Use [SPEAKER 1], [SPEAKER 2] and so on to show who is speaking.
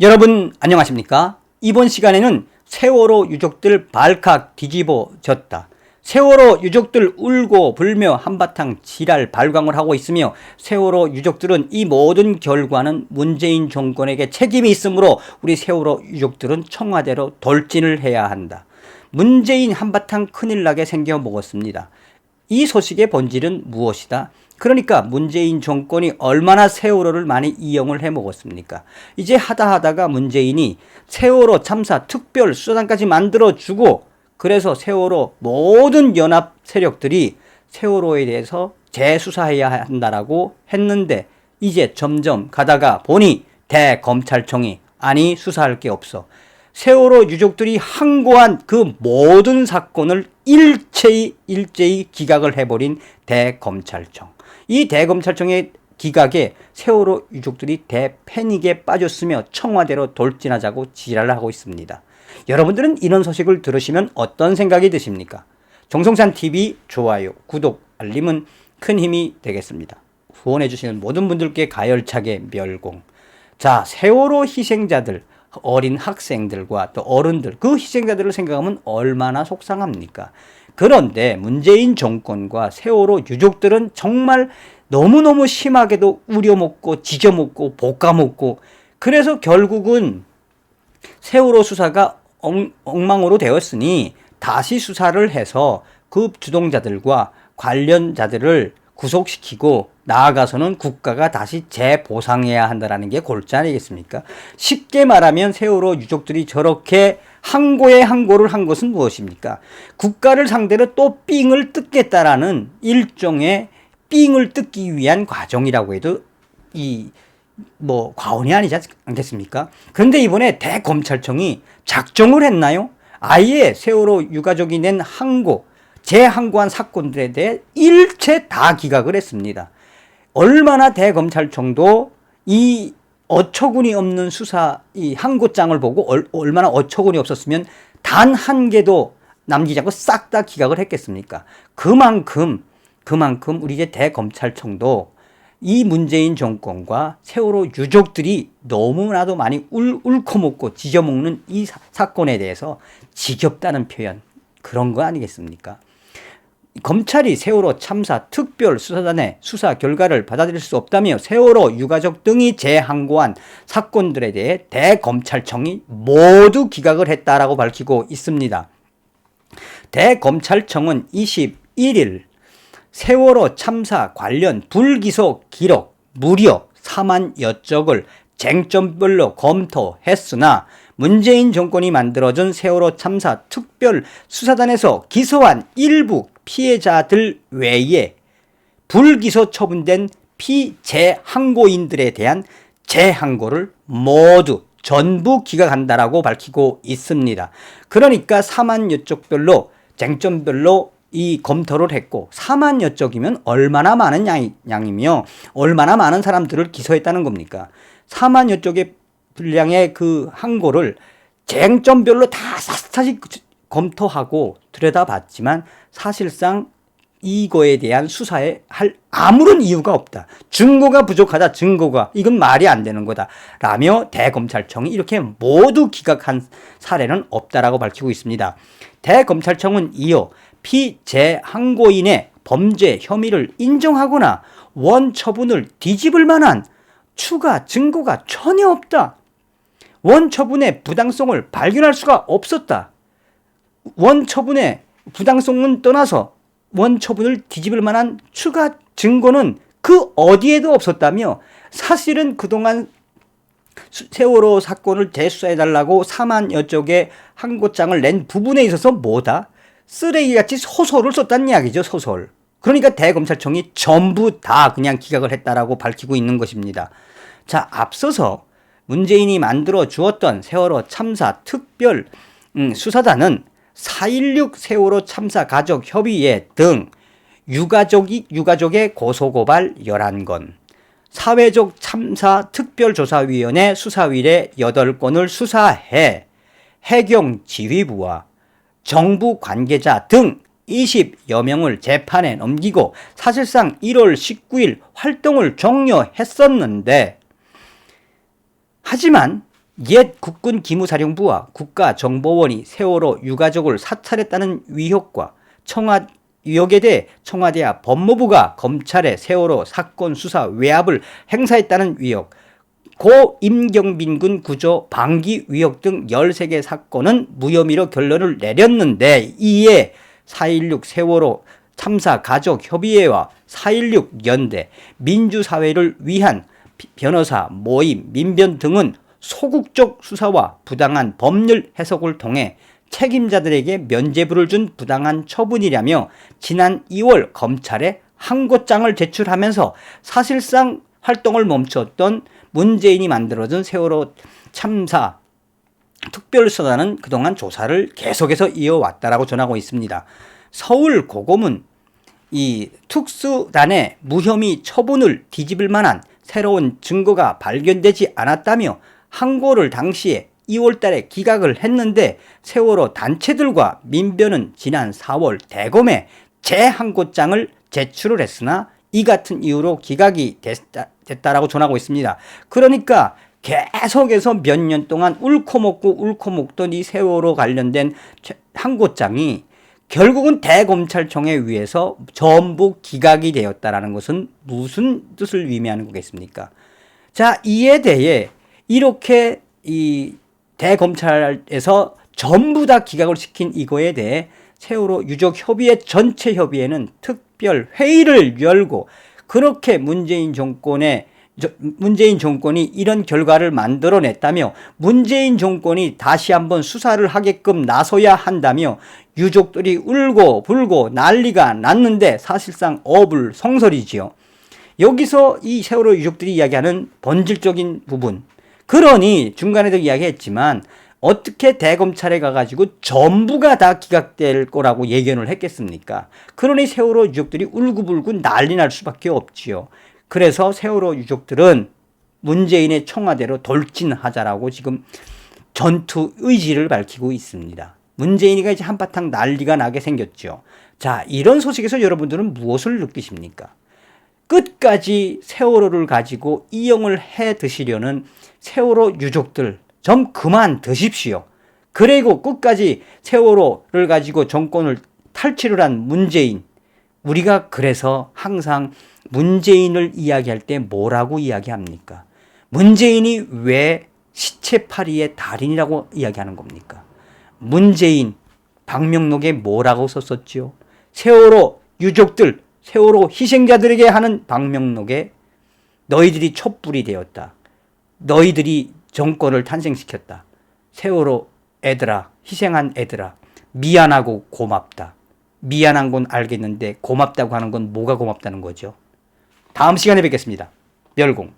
[SPEAKER 1] 여러분 안녕하십니까? 이번 시간에는 세월호 유족들 발칵 뒤집어졌다. 세월호 유족들 울고 불며 한바탕 지랄 발광을 하고 있으며 세월호 유족들은 이 모든 결과는 문재인 정권에게 책임이 있으므로 우리 세월호 유족들은 청와대로 돌진을 해야 한다. 문재인 한바탕 큰일 나게 생겨 먹었습니다. 이 소식의 본질은 무엇이다? 그러니까 문재인 정권이 얼마나 세월호를 많이 이용을 해먹었습니까? 이제 하다가 문재인이 세월호 참사 특별 수사단까지 만들어주고 그래서 세월호 모든 연합 세력들이 세월호에 대해서 재수사해야 한다라고 했는데 이제 점점 가다가 보니 대검찰청이 아니 수사할 게 없어. 세월호 유족들이 항고한 그 모든 사건을 일제히 기각을 해버린 대검찰청. 이 대검찰청의 기각에 세월호 유족들이 대패닉에 빠졌으며 청와대로 돌진하자고 지랄을 하고 있습니다. 여러분들은 이런 소식을 들으시면 어떤 생각이 드십니까? 정성찬TV 좋아요, 구독, 알림은 큰 힘이 되겠습니다. 후원해주시는 모든 분들께 가열차게 멸공. 자, 세월호 희생자들, 어린 학생들과 또 어른들, 그 희생자들을 생각하면 얼마나 속상합니까? 그런데 문재인 정권과 세월호 유족들은 정말 너무너무 심하게도 우려먹고 지져먹고 볶아먹고 그래서 결국은 세월호 수사가 엉망으로 되었으니 다시 수사를 해서 그 주동자들과 관련자들을 구속시키고 나아가서는 국가가 다시 재보상해야 한다는 게 골자 아니겠습니까? 쉽게 말하면 세월호 유족들이 저렇게 항고에 항고를 한 것은 무엇입니까? 국가를 상대로 또 삥을 뜯겠다라는 일종의 삥을 뜯기 위한 과정이라고 해도 과언이 아니지 않겠습니까? 그런데 이번에 대검찰청이 작정을 했나요? 아예 세월호 유가족이 낸 항고, 재항고한 사건들에 대해 일체 다 기각을 했습니다. 얼마나 대검찰청도 이 어처구니 없는 수사, 이 항고장을 보고 얼마나 어처구니 없었으면 단 한 개도 남기지 않고 싹 다 기각을 했겠습니까? 그만큼 우리 이제 대검찰청도 이 문재인 정권과 세월호 유족들이 너무나도 많이 울커먹고 지져먹는 이 사건에 대해서 지겹다는 표현, 그런 거 아니겠습니까? 검찰이 세월호 참사 특별 수사단의 수사 결과를 받아들일 수 없다며 세월호 유가족 등이 재항고한 사건들에 대해 대검찰청이 모두 기각을 했다라고 밝히고 있습니다. 대검찰청은 21일 세월호 참사 관련 불기소 기록 무려 4만여 쪽을 쟁점별로 검토했으나 문재인 정권이 만들어준 세월호 참사 특별 수사단에서 기소한 일부 피해자들 외에 불기소 처분된 피재항고인들에 대한 재항고를 모두 전부 기각한다라고 밝히고 있습니다. 그러니까 4만여 쪽별로 쟁점별로 이 검토를 했고 4만여 쪽이면 얼마나 많은 양이며 얼마나 많은 사람들을 기소했다는 겁니까? 4만여 쪽의 분량의 그 항고를 쟁점별로 다 샅샅이 검토하고 들여다봤지만 사실상 이거에 대한 수사에 할 아무런 이유가 없다. 증거가 부족하다. 증거가. 이건 말이 안 되는 거다. 라며 대검찰청이 이렇게 모두 기각한 사례는 없다라고 밝히고 있습니다. 대검찰청은 이어 피재항고인의 범죄 혐의를 인정하거나 원처분을 뒤집을 만한 추가 증거가 전혀 없다. 원처분의 부당성을 발견할 수가 없었다. 원처분의 부당성은 떠나서 원처분을 뒤집을 만한 추가 증거는 그 어디에도 없었다며 사실은 그동안 세월호 사건을 재수사해달라고 4만여 쪽의 항고장을 낸 부분에 있어서 뭐다? 쓰레기같이 소설을 썼다는 이야기죠. 소설. 그러니까 대검찰청이 전부 다 그냥 기각을 했다라고 밝히고 있는 것입니다. 자, 앞서서 문재인이 만들어 주었던 세월호 참사 특별 수사단은 4.16 세월호 참사 가족 협의회 등 유가족의 고소고발 11건, 사회적 참사 특별조사위원회 수사위례 8건을 수사해 해경지휘부와 정부 관계자 등 20여 명을 재판에 넘기고 사실상 1월 19일 활동을 종료했었는데 하지만 옛 국군 기무사령부와 국가정보원이 세월호 유가족을 사찰했다는 위협과 위협에 대해 청와대와 법무부가 검찰에 세월호 사건 수사 외압을 행사했다는 위협, 고 임경빈군 구조 방기 위협 등 13개 사건은 무혐의로 결론을 내렸는데, 이에 4.16 세월호 참사 가족협의회와 4.16 연대, 민주사회를 위한 변호사 모임, 민변 등은 소극적 수사와 부당한 법률 해석을 통해 책임자들에게 면죄부를 준 부당한 처분이라며 지난 2월 검찰에 항고장을 제출하면서 사실상 활동을 멈췄던 문재인이 만들어준 세월호 참사 특별수사단은 그동안 조사를 계속해서 이어왔다라고 전하고 있습니다. 서울고검은 이 특수단의 무혐의 처분을 뒤집을 만한 새로운 증거가 발견되지 않았다며 항고를 당시에 2월 달에 기각을 했는데, 세월호 단체들과 민변은 지난 4월 대검에 재항고장을 제출을 했으나 이 같은 이유로 기각이 됐다라고 전하고 있습니다. 그러니까 계속해서 몇 년 동안 옳고 먹던 이 세월호 관련된 항고장이 결국은 대검찰청에 의해서 전부 기각이 되었다라는 것은 무슨 뜻을 의미하는 거겠습니까? 자, 이에 대해 이렇게 이 대검찰에서 전부 다 기각을 시킨 이거에 대해 세월호 유족협의회 전체 협의회는 특별 회의를 열고, 그렇게 문재인 정권이 이런 결과를 만들어냈다며 문재인 정권이 다시 한번 수사를 하게끔 나서야 한다며 유족들이 울고 불고 난리가 났는데 사실상 어불성설이지요. 여기서 이 세월호 유족들이 이야기하는 본질적인 부분, 그러니 중간에도 이야기했지만 어떻게 대검찰에 가가지고 전부가 다 기각될 거라고 예견을 했겠습니까? 그러니 세월호 유족들이 울고불고 난리 날 수밖에 없지요. 그래서 세월호 유족들은 문재인의 청와대로 돌진하자라고 지금 전투 의지를 밝히고 있습니다. 문재인이가 이제 한바탕 난리가 나게 생겼죠. 자, 이런 소식에서 여러분들은 무엇을 느끼십니까? 끝까지 세월호를 가지고 이용을 해 드시려는 세월호 유족들 좀 그만 드십시오. 그리고 끝까지 세월호를 가지고 정권을 탈취를 한 문재인, 우리가 그래서 항상 문재인을 이야기할 때 뭐라고 이야기합니까? 문재인이 왜 시체파리의 달인이라고 이야기하는 겁니까? 문재인, 방명록에 뭐라고 썼었죠? 세월호 유족들, 세월호 희생자들에게 하는 방명록에 너희들이 촛불이 되었다. 너희들이 정권을 탄생시켰다. 세월호 애들아, 희생한 애들아, 미안하고 고맙다. 미안한 건 알겠는데 고맙다고 하는 건 뭐가 고맙다는 거죠? 다음 시간에 뵙겠습니다. 멸공.